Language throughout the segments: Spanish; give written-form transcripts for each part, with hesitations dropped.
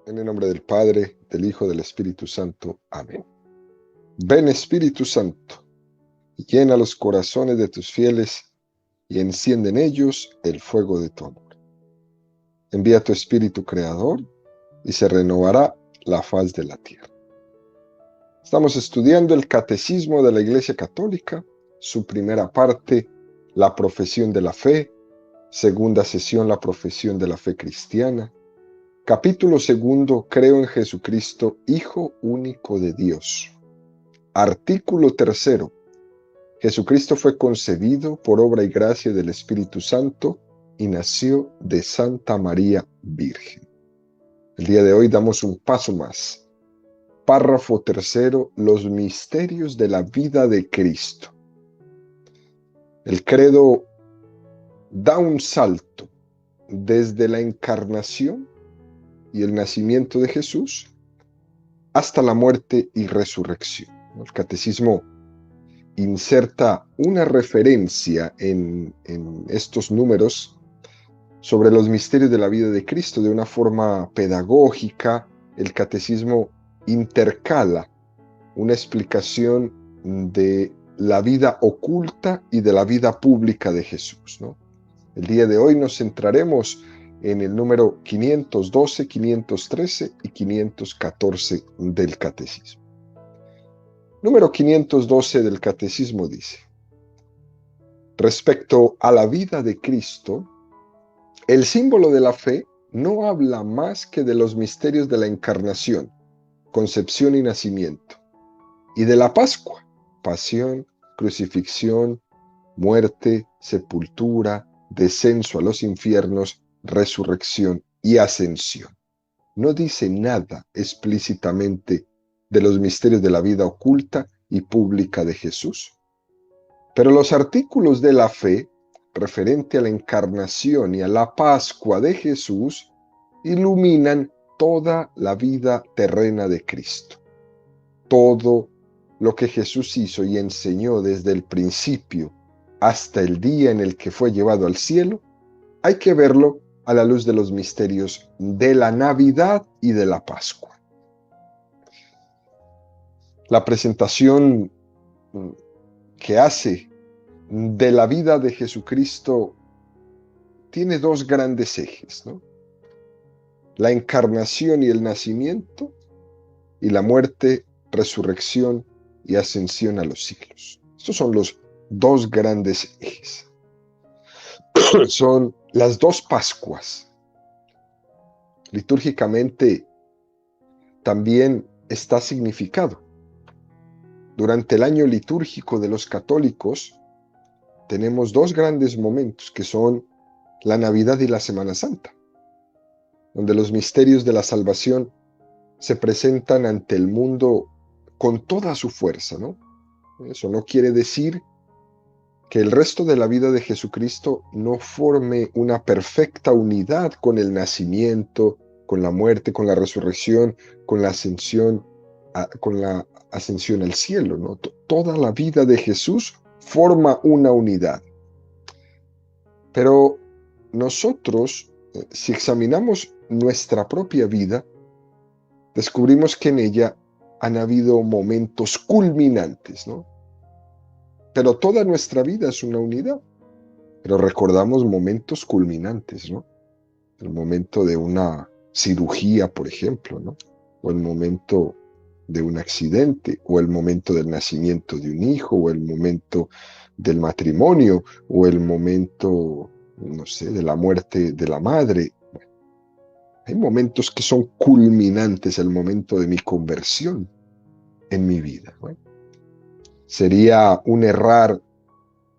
En el nombre del Padre, del Hijo, del Espíritu Santo. Amén. Ven, Espíritu Santo, y llena los corazones de tus fieles, y enciende en ellos el fuego de tu amor. Envía tu Espíritu Creador, y se renovará la faz de la tierra. Estamos estudiando el Catecismo de la Iglesia Católica, su primera parte, la profesión de la fe, segunda sesión, la profesión de la fe cristiana, capítulo segundo, creo en Jesucristo, Hijo único de Dios. Artículo tercero, Jesucristo fue concebido por obra y gracia del Espíritu Santo y nació de Santa María Virgen. El día de hoy damos un paso más. Párrafo tercero, los misterios de la vida de Cristo. El credo da un salto desde la encarnación y el nacimiento de Jesús hasta la muerte y resurrección. El catecismo inserta una referencia en estos números sobre los misterios de la vida de Cristo de una forma pedagógica. El catecismo intercala una explicación de la vida oculta y de la vida pública de Jesús, ¿no? El día de hoy nos centraremos en el número 512, 513 y 514 del Catecismo. Número 512 del Catecismo dice: respecto a la vida de Cristo, el símbolo de la fe no habla más que de los misterios de la encarnación, concepción y nacimiento, y de la Pascua, pasión, crucifixión, muerte, sepultura, descenso a los infiernos, resurrección y ascensión. No dice nada explícitamente de los misterios de la vida oculta y pública de Jesús. Pero los artículos de la fe, referente a la encarnación y a la Pascua de Jesús, iluminan toda la vida terrena de Cristo. Todo lo que Jesús hizo y enseñó desde el principio hasta el día en el que fue llevado al cielo, hay que verlo a la luz de los misterios de la Navidad y de la Pascua. La presentación que hace de la vida de Jesucristo tiene dos grandes ejes, ¿no? La encarnación y el nacimiento, y la muerte, resurrección y ascensión a los cielos. Estos son los dos grandes ejes. Son las dos Pascuas. Litúrgicamente también está significado. Durante el año litúrgico de los católicos tenemos dos grandes momentos que son la Navidad y la Semana Santa, donde los misterios de la salvación se presentan ante el mundo con toda su fuerza, ¿no? Eso no quiere decir que el resto de la vida de Jesucristo no forme una perfecta unidad con el nacimiento, con la muerte, con la resurrección, con la ascensión al cielo, ¿no? Toda la vida de Jesús forma una unidad. Pero nosotros, si examinamos nuestra propia vida, descubrimos que en ella han habido momentos culminantes, ¿no? Pero toda nuestra vida es una unidad. Pero recordamos momentos culminantes, ¿no? El momento de una cirugía, por ejemplo, ¿no? O el momento de un accidente, o el momento del nacimiento de un hijo, o el momento del matrimonio, o el momento, no sé, de la muerte de la madre. Bueno, hay momentos que son culminantes, el momento de mi conversión en mi vida. Bueno, sería un errar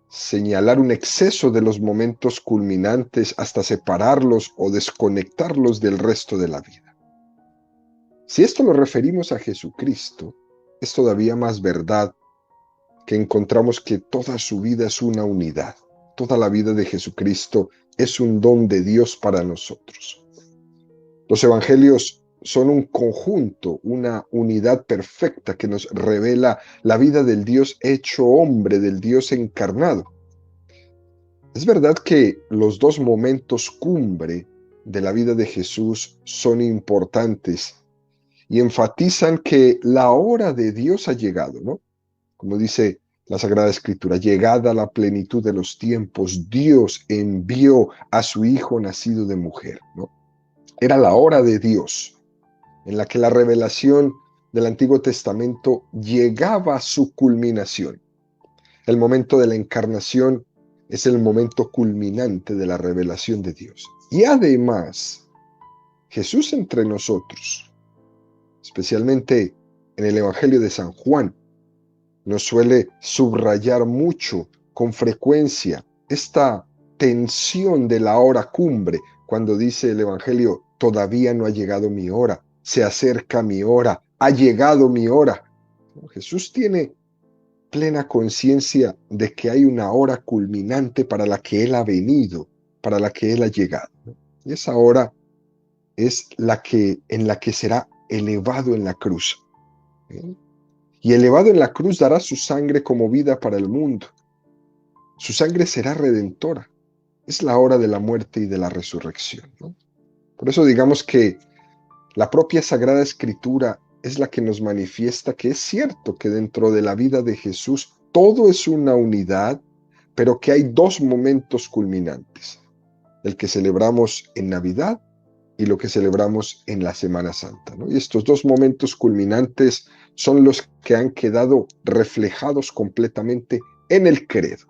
señalar un exceso de los momentos culminantes hasta separarlos o desconectarlos del resto de la vida. Si esto lo referimos a Jesucristo, es todavía más verdad que encontramos que toda su vida es una unidad. Toda la vida de Jesucristo es un don de Dios para nosotros. Los evangelios son un conjunto, una unidad perfecta que nos revela la vida del Dios hecho hombre, del Dios encarnado. Es verdad que los dos momentos cumbre de la vida de Jesús son importantes y enfatizan que la hora de Dios ha llegado, ¿no? Como dice la Sagrada Escritura, llegada la plenitud de los tiempos, Dios envió a su Hijo nacido de mujer, ¿no? Era la hora de Dios en la que la revelación del Antiguo Testamento llegaba a su culminación. El momento de la encarnación es el momento culminante de la revelación de Dios. Y además, Jesús entre nosotros, especialmente en el Evangelio de San Juan, nos suele subrayar mucho, con frecuencia, esta tensión de la hora cumbre, cuando dice el Evangelio, todavía no ha llegado mi hora, se acerca mi hora, ha llegado mi hora. Jesús tiene plena conciencia de que hay una hora culminante para la que Él ha venido, para la que Él ha llegado. Y esa hora es en la que será elevado en la cruz. Y elevado en la cruz dará su sangre como vida para el mundo. Su sangre será redentora. Es la hora de la muerte y de la resurrección, ¿no? Por eso digamos que la propia Sagrada Escritura es la que nos manifiesta que es cierto que dentro de la vida de Jesús todo es una unidad, pero que hay dos momentos culminantes, el que celebramos en Navidad y lo que celebramos en la Semana Santa, ¿no? Y estos dos momentos culminantes son los que han quedado reflejados completamente en el credo.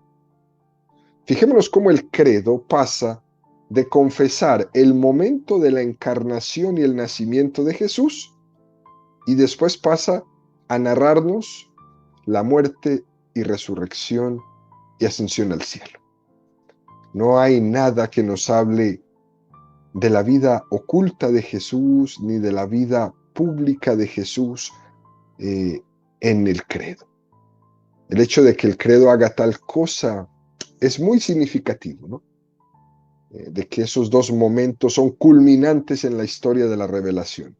Fijémonos cómo el credo pasa de confesar el momento de la encarnación y el nacimiento de Jesús y después pasa a narrarnos la muerte y resurrección y ascensión al cielo. No hay nada que nos hable de la vida oculta de Jesús ni de la vida pública de Jesús en el credo. El hecho de que el credo haga tal cosa es muy significativo, ¿no? De que esos dos momentos son culminantes en la historia de la revelación.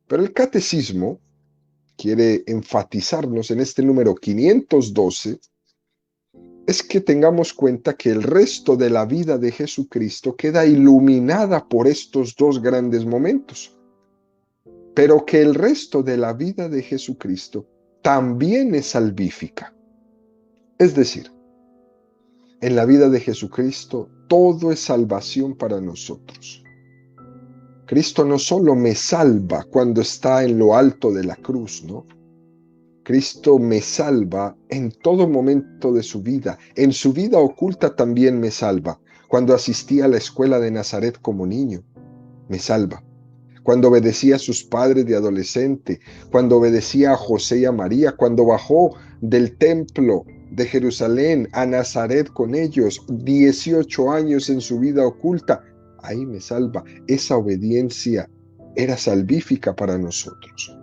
Pero el catecismo quiere enfatizarnos en este número 512, es que tengamos cuenta que el resto de la vida de Jesucristo queda iluminada por estos dos grandes momentos, pero que el resto de la vida de Jesucristo también es salvífica. Es decir, en la vida de Jesucristo todo es salvación para nosotros. Cristo no solo me salva cuando está en lo alto de la cruz, ¿no? Cristo me salva en todo momento de su vida. En su vida oculta también me salva. Cuando asistía a la escuela de Nazaret como niño, me salva. Cuando obedecía a sus padres de adolescente, cuando obedecía a José y a María, cuando bajó del templo de Jerusalén a Nazaret con ellos, 18 años en su vida oculta, ahí me salva. Esa obediencia era salvífica para nosotros.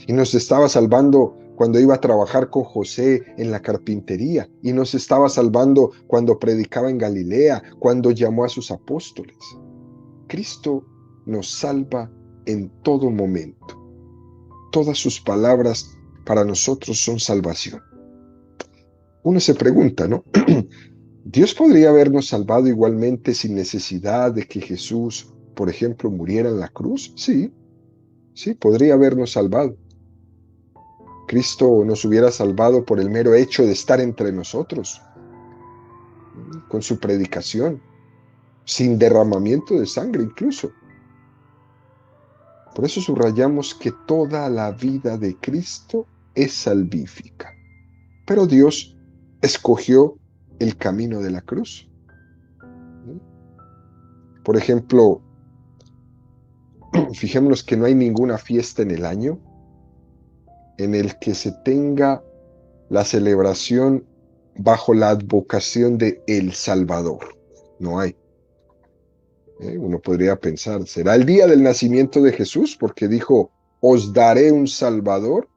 Y nos estaba salvando cuando iba a trabajar con José en la carpintería, y nos estaba salvando cuando predicaba en Galilea, cuando llamó a sus apóstoles. Cristo nos salva en todo momento. Todas sus palabras para nosotros son salvación. Uno se pregunta, ¿no? ¿Dios podría habernos salvado igualmente sin necesidad de que Jesús, por ejemplo, muriera en la cruz? Sí, podría habernos salvado. Cristo nos hubiera salvado por el mero hecho de estar entre nosotros, con su predicación, sin derramamiento de sangre incluso. Por eso subrayamos que toda la vida de Cristo es salvífica. Pero Dios escogió el camino de la cruz. Por ejemplo, fijémonos que no hay ninguna fiesta en el año en el que se tenga la celebración bajo la advocación de El Salvador. No hay. Uno podría pensar, ¿será el día del nacimiento de Jesús? Porque dijo, os daré un Salvador.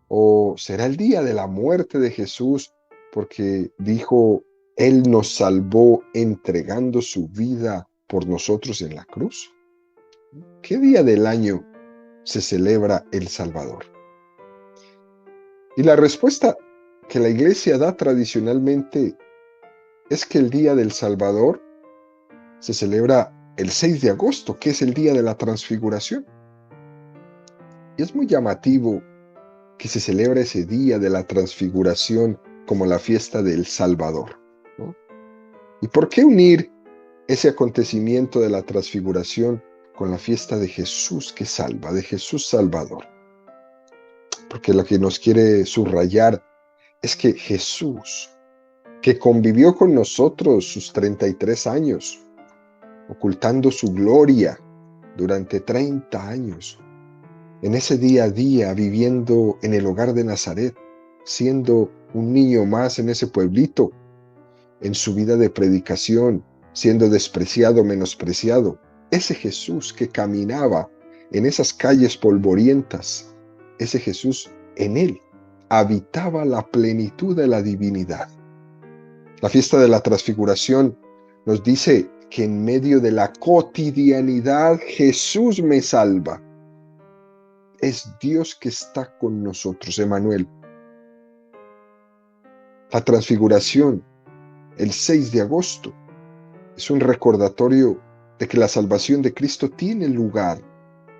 ¿O será el día de la muerte de Jesús? Porque dijo, Él nos salvó entregando su vida por nosotros en la cruz. ¿Qué día del año se celebra el Salvador? Y la respuesta que la Iglesia da tradicionalmente es que el día del Salvador se celebra el 6 de agosto, que es el día de la transfiguración. Y es muy llamativo que se celebra ese día de la transfiguración como la fiesta del Salvador, ¿no? ¿Y por qué unir ese acontecimiento de la transfiguración con la fiesta de Jesús que salva, de Jesús Salvador? Porque lo que nos quiere subrayar es que Jesús, que convivió con nosotros sus 33 años, ocultando su gloria durante 30 años, en ese día a día, viviendo en el hogar de Nazaret, siendo un niño más en ese pueblito, en su vida de predicación, siendo despreciado, menospreciado, ese Jesús que caminaba en esas calles polvorientas, ese Jesús, en él habitaba la plenitud de la divinidad. La fiesta de la transfiguración nos dice que en medio de la cotidianidad Jesús me salva. Es Dios que está con nosotros, Emmanuel. La transfiguración, el 6 de agosto, es un recordatorio de que la salvación de Cristo tiene lugar,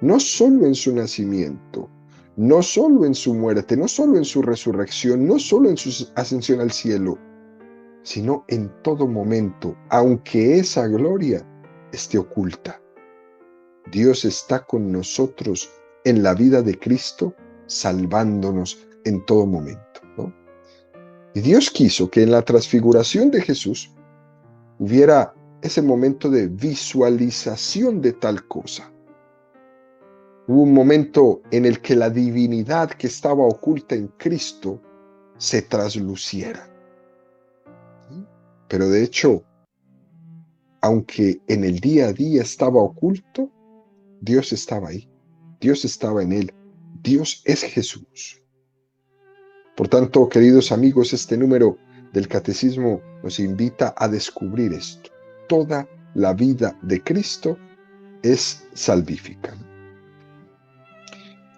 no solo en su nacimiento, no solo en su muerte, no solo en su resurrección, no solo en su ascensión al cielo, sino en todo momento, aunque esa gloria esté oculta. Dios está con nosotros en la vida de Cristo, salvándonos en todo momento, ¿no? Y Dios quiso que en la transfiguración de Jesús hubiera ese momento de visualización de tal cosa. Hubo un momento en el que la divinidad que estaba oculta en Cristo se trasluciera. Pero de hecho, aunque en el día a día estaba oculto, Dios estaba ahí. Dios estaba en él. Dios es Jesús. Por tanto, queridos amigos, este número del Catecismo nos invita a descubrir esto. Toda la vida de Cristo es salvífica.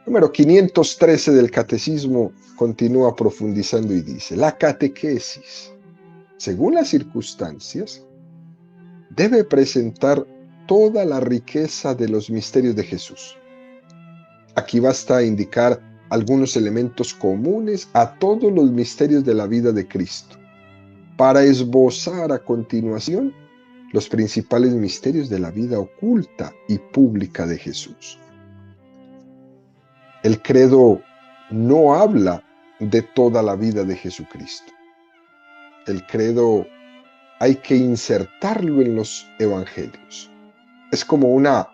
Número 513 del Catecismo continúa profundizando y dice: la catequesis, según las circunstancias, debe presentar toda la riqueza de los misterios de Jesús. Aquí basta indicar algunos elementos comunes a todos los misterios de la vida de Cristo, para esbozar a continuación los principales misterios de la vida oculta y pública de Jesús. El credo no habla de toda la vida de Jesucristo. El credo hay que insertarlo en los evangelios. Es como una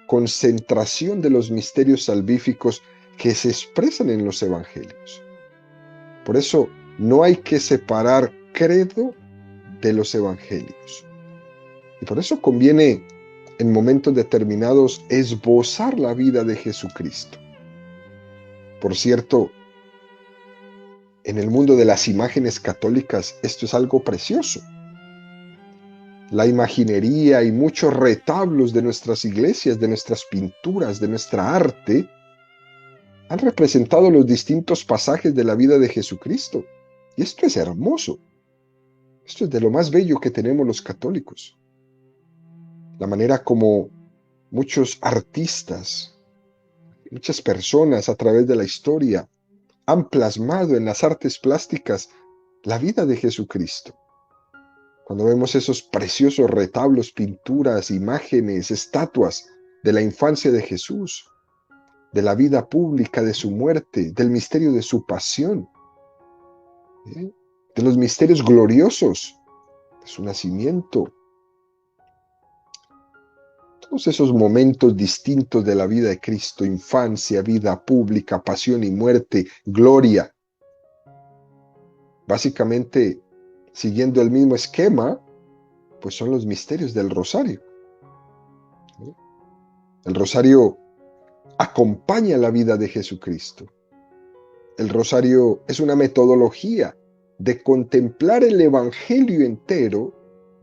concentración de los misterios salvíficos que se expresan en los evangelios. Por eso no hay que separar credo de los evangelios. Y por eso conviene en momentos determinados esbozar la vida de Jesucristo. Por cierto, en el mundo de las imágenes católicas esto es algo precioso. La imaginería y muchos retablos de nuestras iglesias, de nuestras pinturas, de nuestra arte, han representado los distintos pasajes de la vida de Jesucristo. Y esto es hermoso. Esto es de lo más bello que tenemos los católicos. La manera como muchos artistas, muchas personas a través de la historia han plasmado en las artes plásticas la vida de Jesucristo. Cuando vemos esos preciosos retablos, pinturas, imágenes, estatuas de la infancia de Jesús, de la vida pública, de su muerte, del misterio de su pasión, de los misterios gloriosos de su nacimiento. Todos esos momentos distintos de la vida de Cristo: infancia, vida pública, pasión y muerte, gloria. Básicamente, siguiendo el mismo esquema, pues son los misterios del rosario. El rosario acompaña la vida de Jesucristo. El rosario es una metodología de contemplar el Evangelio entero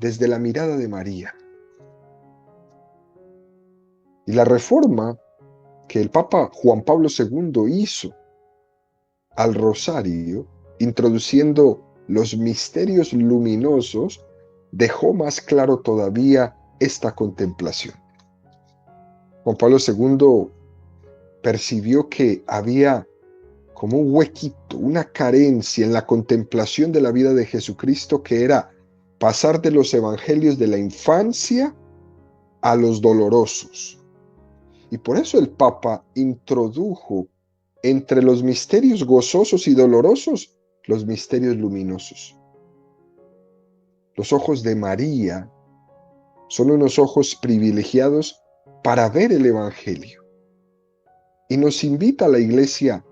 desde la mirada de María. Y la reforma que el Papa Juan Pablo II hizo al rosario, introduciendo los misterios luminosos, dejó más claro todavía esta contemplación. Juan Pablo II percibió que había como un huequito, una carencia en la contemplación de la vida de Jesucristo, que era pasar de los evangelios de la infancia a los dolorosos. Y por eso el Papa introdujo entre los misterios gozosos y dolorosos los misterios luminosos. Los ojos de María son unos ojos privilegiados para ver el Evangelio. Y nos invita a la Iglesia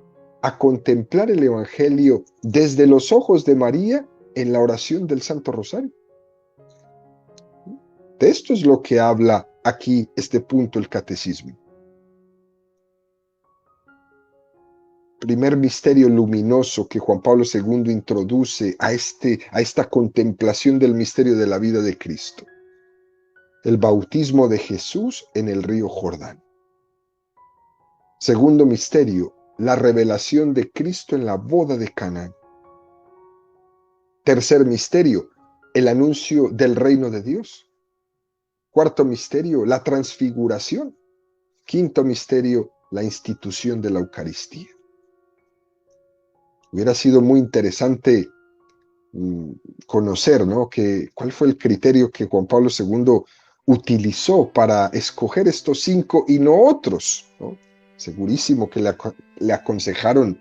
a contemplar el Evangelio desde los ojos de María en la oración del Santo Rosario. De esto es lo que habla aquí este punto el Catecismo. Primer misterio luminoso que Juan Pablo II introduce a esta contemplación del misterio de la vida de Cristo. El bautismo de Jesús en el río Jordán. Segundo misterio, la revelación de Cristo en la boda de Caná. Tercer misterio, el anuncio del reino de Dios. Cuarto misterio, la transfiguración. Quinto misterio, la institución de la Eucaristía. Hubiera sido muy interesante conocer, ¿no?, cuál fue el criterio que Juan Pablo II utilizó para escoger estos 5 y no otros, ¿no? Segurísimo que le aconsejaron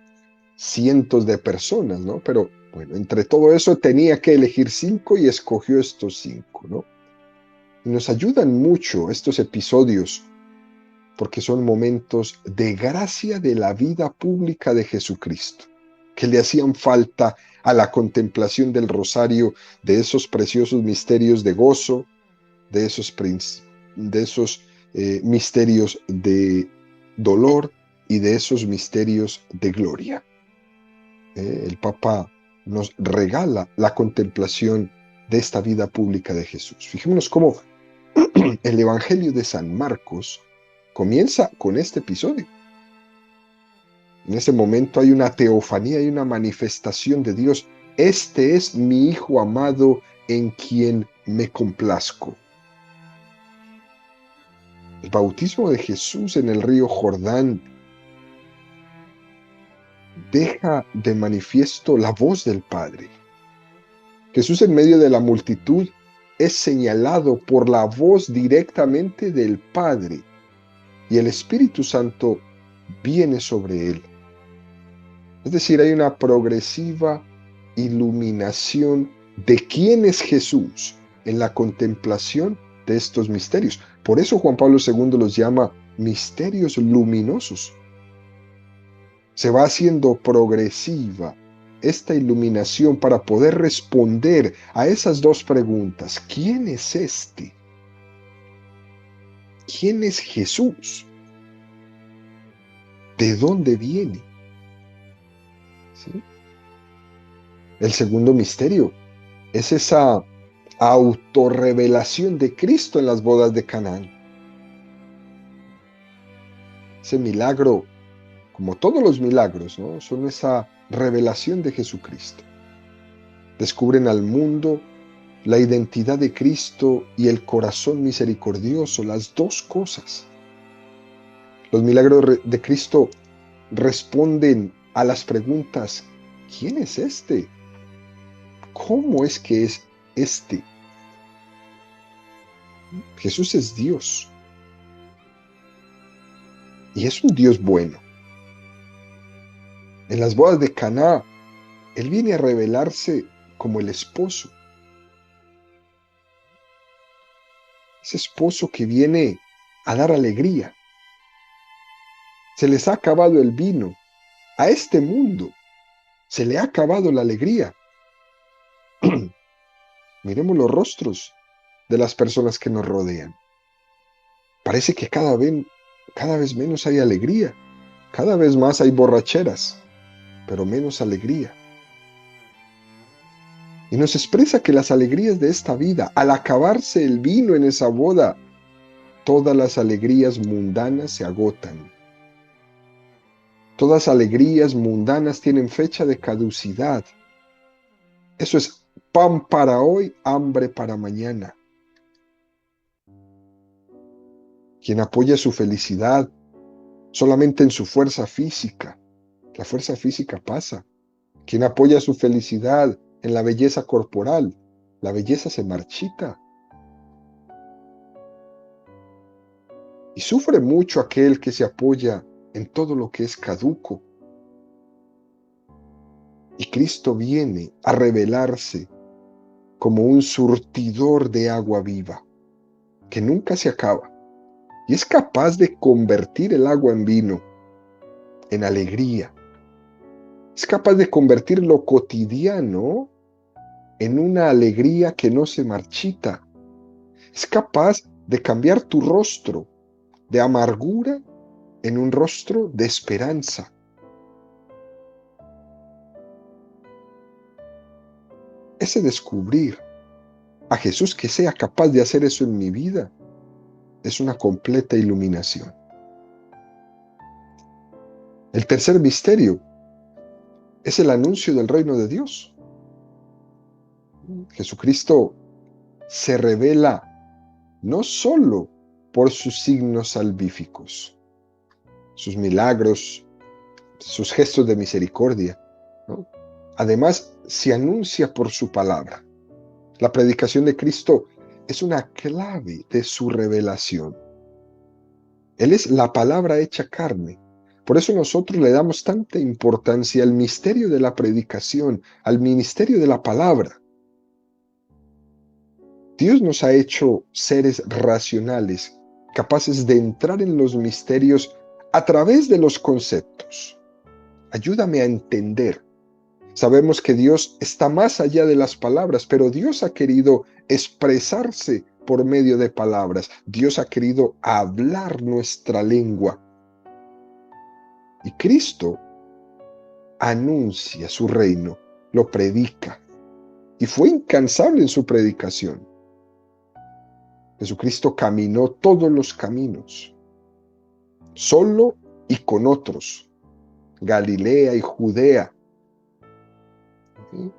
cientos de personas, ¿no? Pero bueno, entre todo eso tenía que elegir 5 y escogió estos 5, ¿no? Y nos ayudan mucho estos episodios porque son momentos de gracia de la vida pública de Jesucristo, que le hacían falta a la contemplación del rosario, de esos preciosos misterios de gozo, de esos misterios de dolor y de esos misterios de gloria. El Papa nos regala la contemplación de esta vida pública de Jesús. Fijémonos cómo el Evangelio de San Marcos comienza con este episodio. En ese momento hay una teofanía, hay una manifestación de Dios. Este es mi Hijo amado en quien me complazco. El bautismo de Jesús en el río Jordán deja de manifiesto la voz del Padre. Jesús en medio de la multitud es señalado por la voz directamente del Padre y el Espíritu Santo viene sobre él. Es decir, hay una progresiva iluminación de quién es Jesús en la contemplación de estos misterios. Por eso Juan Pablo II los llama misterios luminosos. Se va haciendo progresiva esta iluminación para poder responder a esas dos preguntas. ¿Quién es este? ¿Quién es Jesús? ¿De dónde viene? ¿Sí? El segundo misterio es esa autorrevelación de Cristo en las bodas de Canaán. Ese milagro, como todos los milagros, ¿no?, son esa revelación de Jesucristo. Descubren al mundo la identidad de Cristo y el corazón misericordioso, las dos cosas. Los milagros de Cristo responden a las preguntas: ¿quién es este? ¿Cómo es que es este? Jesús es Dios. Y es un Dios bueno. En las bodas de Caná, Él viene a revelarse como el esposo. Ese esposo que viene a dar alegría. Se les ha acabado el vino. A este mundo se le ha acabado la alegría. Miremos los rostros de las personas que nos rodean. Parece que cada vez menos hay alegría. Cada vez más hay borracheras, pero menos alegría. Y nos expresa que las alegrías de esta vida, al acabarse el vino en esa boda, todas las alegrías mundanas se agotan. Todas las alegrías mundanas tienen fecha de caducidad. Eso es pan para hoy, hambre para mañana. quien apoya su felicidad solamente en su fuerza física. La fuerza física pasa. Quien apoya su felicidad en la belleza corporal, la belleza se marchita. Y sufre mucho aquel que se apoya en todo lo que es caduco. Y Cristo viene a revelarse como un surtidor de agua viva, que nunca se acaba. Y es capaz de convertir el agua en vino, en alegría. Es capaz de convertir lo cotidiano en una alegría que no se marchita. Es capaz de cambiar tu rostro de amargura en un rostro de esperanza. Ese descubrir a Jesús que sea capaz de hacer eso en mi vida es una completa iluminación. El tercer misterio es el anuncio del reino de Dios. Jesucristo se revela no solo por sus signos salvíficos, sus milagros, sus gestos de misericordia, ¿no? Además, se anuncia por su palabra. La predicación de Cristo es una clave de su revelación. Él es la palabra hecha carne. Por eso nosotros le damos tanta importancia al misterio de la predicación, al ministerio de la palabra. Dios nos ha hecho seres racionales, capaces de entrar en los misterios a través de los conceptos. Ayúdame a entender. Sabemos que Dios está más allá de las palabras, pero Dios ha querido expresarse por medio de palabras. Dios ha querido hablar nuestra lengua. Y Cristo anuncia su reino, lo predica, y fue incansable en su predicación. Jesucristo caminó todos los caminos, solo y con otros, Galilea y Judea, ¿sí?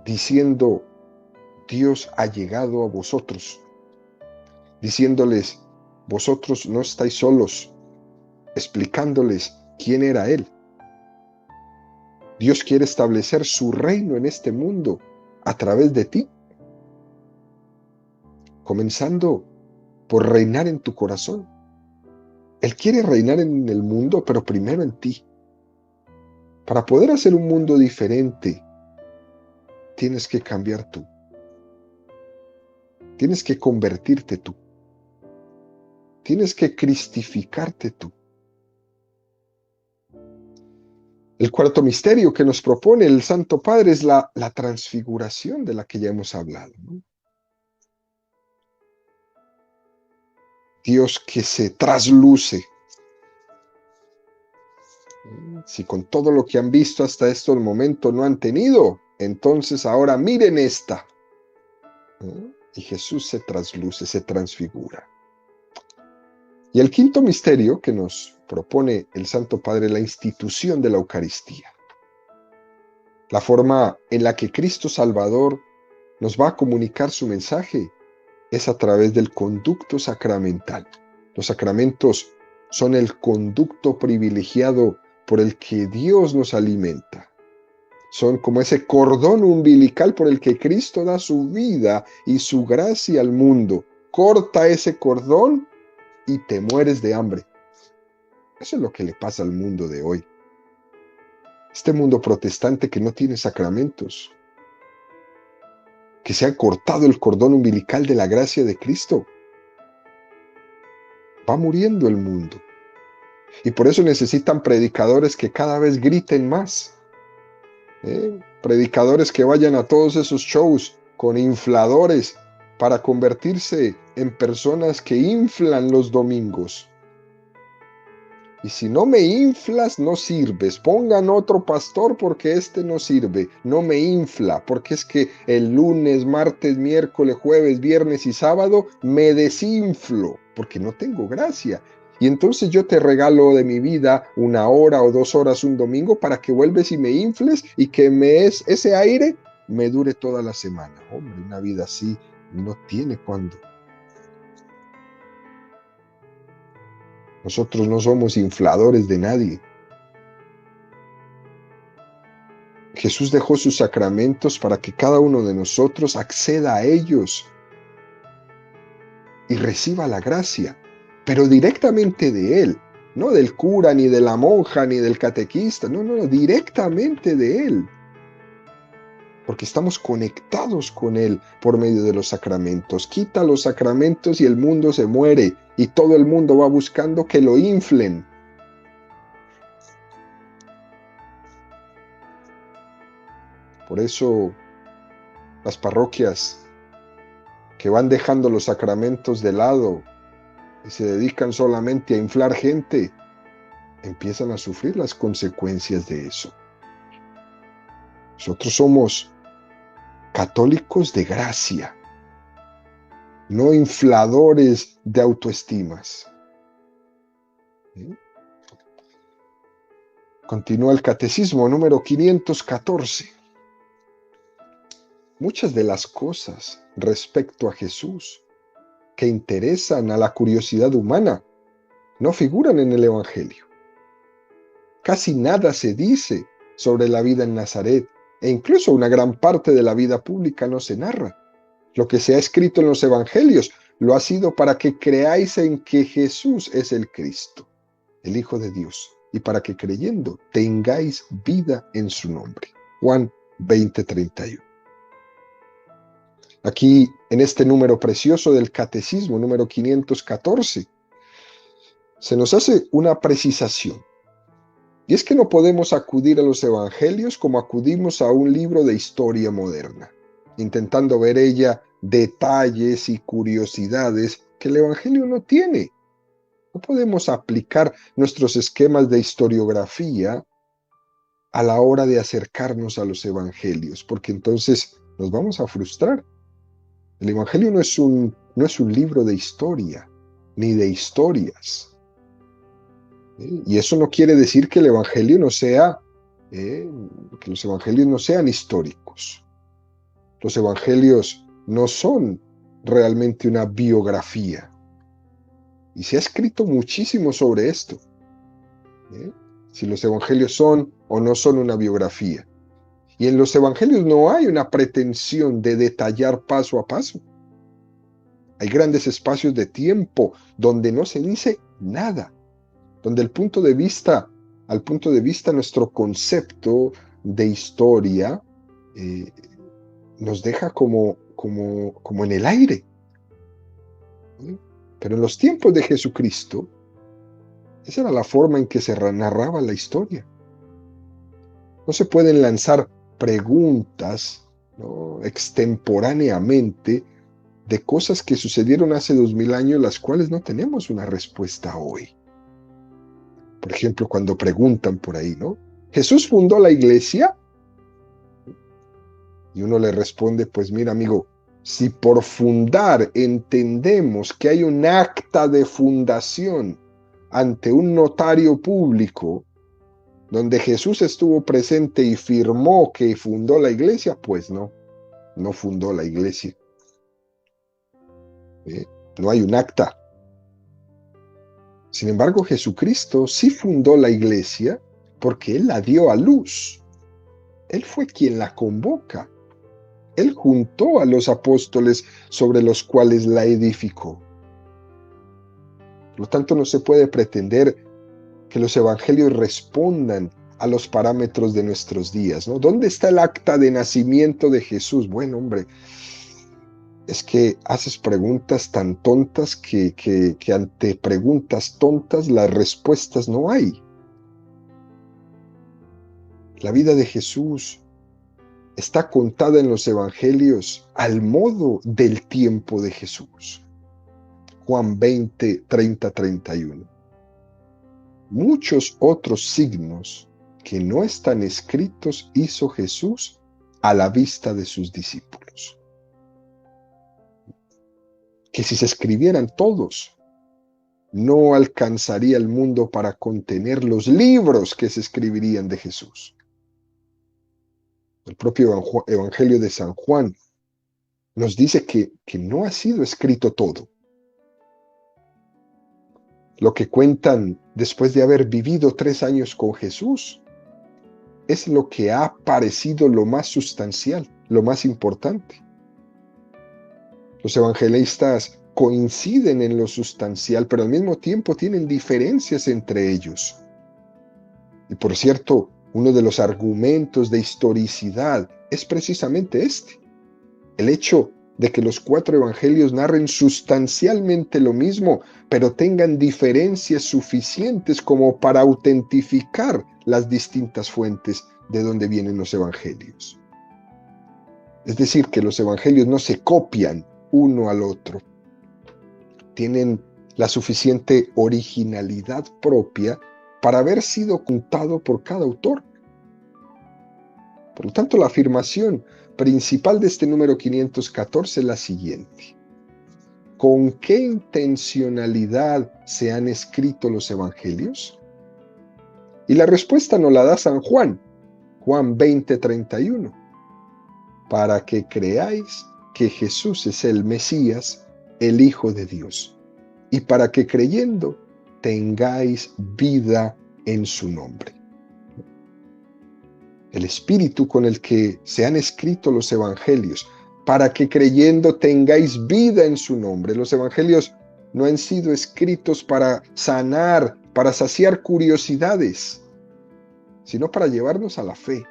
Diciendo, Dios ha llegado a vosotros, diciéndoles, vosotros no estáis solos, explicándoles quién era Él. Dios quiere establecer su reino en este mundo a través de ti, comenzando por reinar en tu corazón. Él quiere reinar en el mundo, pero primero en ti. Para poder hacer un mundo diferente, tienes que cambiar tú. Tienes que convertirte tú. Tienes que cristificarte tú. El cuarto misterio que nos propone el Santo Padre es la transfiguración de la que ya hemos hablado, ¿no? Dios que se trasluce. Si con todo lo que han visto hasta este momento no han tenido, entonces ahora miren esta. Y Jesús se trasluce, se transfigura. Y el quinto misterio que nos propone el Santo Padre es la institución de la Eucaristía. La forma en la que Cristo Salvador nos va a comunicar su mensaje es a través del conducto sacramental. Los sacramentos son el conducto privilegiado por el que Dios nos alimenta. Son como ese cordón umbilical por el que Cristo da su vida y su gracia al mundo. Corta ese cordón y te mueres de hambre. Eso es lo que le pasa al mundo de hoy. Este mundo protestante que no tiene sacramentos, que se ha cortado el cordón umbilical de la gracia de Cristo. Va muriendo el mundo. Y por eso necesitan predicadores que cada vez griten más. Predicadores que vayan a todos esos shows con infladores para convertirse en personas que inflan los domingos. Y si no me inflas, no sirves. Pongan otro pastor porque este no sirve. No me infla, porque es que el lunes, martes, miércoles, jueves, viernes y sábado me desinflo, porque no tengo gracia. Y entonces yo te regalo de mi vida 1 hora o 2 horas un domingo para que vuelves y me infles y que ese aire me dure toda la semana. Hombre, una vida así no tiene cuándo. Nosotros no somos infladores de nadie. Jesús dejó sus sacramentos para que cada uno de nosotros acceda a ellos y reciba la gracia, pero directamente de Él, no del cura, ni de la monja, ni del catequista, no, directamente de Él, porque estamos conectados con Él por medio de los sacramentos. Quita los sacramentos y el mundo se muere, y todo el mundo va buscando que lo inflen. Por eso las parroquias que van dejando los sacramentos de lado y se dedican solamente a inflar gente, empiezan a sufrir las consecuencias de eso. Nosotros somos católicos de gracia, no infladores de autoestimas. ¿Sí? Continúa el catecismo número 514. Muchas de las cosas respecto a Jesús que interesan a la curiosidad humana no figuran en el Evangelio. Casi nada se dice sobre la vida en Nazaret, e incluso una gran parte de la vida pública no se narra. Lo que se ha escrito en los Evangelios lo ha sido para que creáis en que Jesús es el Cristo, el Hijo de Dios, y para que creyendo tengáis vida en su nombre. Juan 20:31. Aquí, en este número precioso del Catecismo, número 514, se nos hace una precisación. Y es que no podemos acudir a los evangelios como acudimos a un libro de historia moderna, intentando ver ella detalles y curiosidades que el evangelio no tiene. No podemos aplicar nuestros esquemas de historiografía a la hora de acercarnos a los evangelios, porque entonces nos vamos a frustrar. El evangelio no es un libro de historia, ni de historias. Y eso no quiere decir que el evangelio no sea, que los evangelios no sean históricos. Los evangelios no son realmente una biografía. Y se ha escrito muchísimo sobre esto. Si los evangelios son o no son una biografía. Y en los evangelios no hay una pretensión de detallar paso a paso. Hay grandes espacios de tiempo donde no se dice nada, donde al punto de vista nuestro concepto de historia nos deja como en el aire. Pero en los tiempos de Jesucristo, esa era la forma en que se narraba la historia. No se pueden lanzar preguntas, ¿no?, extemporáneamente de cosas que sucedieron hace 2000 años, las cuales no tenemos una respuesta hoy. Por ejemplo, cuando preguntan por ahí, ¿no? ¿Jesús fundó la iglesia? Y uno le responde, pues mira, amigo, si por fundar entendemos que hay un acta de fundación ante un notario público, donde Jesús estuvo presente y firmó que fundó la iglesia, pues no fundó la iglesia. No hay un acta. Sin embargo, Jesucristo sí fundó la iglesia porque Él la dio a luz. Él fue quien la convoca. Él juntó a los apóstoles sobre los cuales la edificó. Por lo tanto, no se puede pretender que los evangelios respondan a los parámetros de nuestros días, ¿no? ¿Dónde está el acta de nacimiento de Jesús? Bueno, hombre, es que haces preguntas tan tontas que ante preguntas tontas las respuestas no hay. La vida de Jesús está contada en los evangelios al modo del tiempo de Jesús. Juan 20, 30, 31. Muchos otros signos que no están escritos hizo Jesús a la vista de sus discípulos. Que si se escribieran todos, no alcanzaría el mundo para contener los libros que se escribirían de Jesús. El propio Evangelio de San Juan nos dice que no ha sido escrito todo. lo que cuentan después de haber vivido 3 años con Jesús, es lo que ha parecido lo más sustancial, lo más importante. Los evangelistas coinciden en lo sustancial, pero al mismo tiempo tienen diferencias entre ellos. Y por cierto, uno de los argumentos de historicidad es precisamente este: el hecho de que los 4 evangelios narren sustancialmente lo mismo, pero tengan diferencias suficientes como para autentificar las distintas fuentes de donde vienen los evangelios. Es decir, que los evangelios no se copian uno al otro. Tienen la suficiente originalidad propia para haber sido contado por cada autor. Por lo tanto, la afirmación principal de este número 514 es la siguiente: ¿con qué intencionalidad se han escrito los evangelios? Y la respuesta nos la da San Juan, Juan 20:31. Para que creáis que Jesús es el Mesías, el Hijo de Dios, y para que creyendo tengáis vida en su nombre. El espíritu con el que se han escrito los evangelios, para que creyendo tengáis vida en su nombre. Los evangelios no han sido escritos para sanar, para saciar curiosidades, sino para llevarnos a la fe,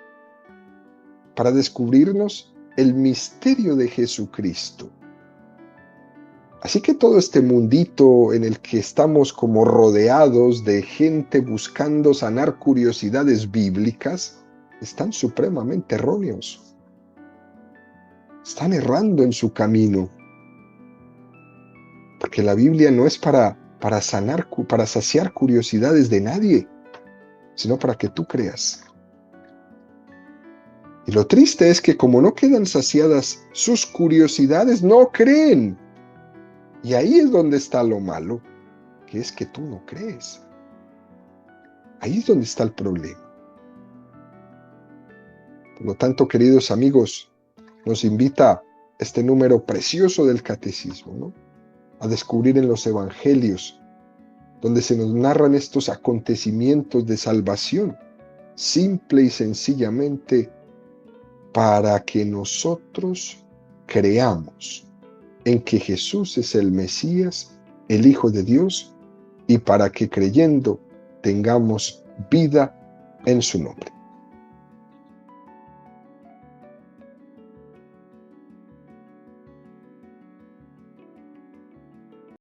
para descubrirnos el misterio de Jesucristo. Así que todo este mundito en el que estamos como rodeados de gente buscando sanar curiosidades bíblicas, están supremamente erróneos. Están errando en su camino. Porque la Biblia no es para saciar curiosidades de nadie, sino para que tú creas. Y lo triste es que como no quedan saciadas sus curiosidades, no creen. Y ahí es donde está lo malo, que es que tú no crees. Ahí es donde está el problema. Por lo tanto, queridos amigos, nos invita este número precioso del catecismo, ¿no?, a descubrir en los evangelios, donde se nos narran estos acontecimientos de salvación, simple y sencillamente para que nosotros creamos en que Jesús es el Mesías, el Hijo de Dios, y para que creyendo tengamos vida en su nombre.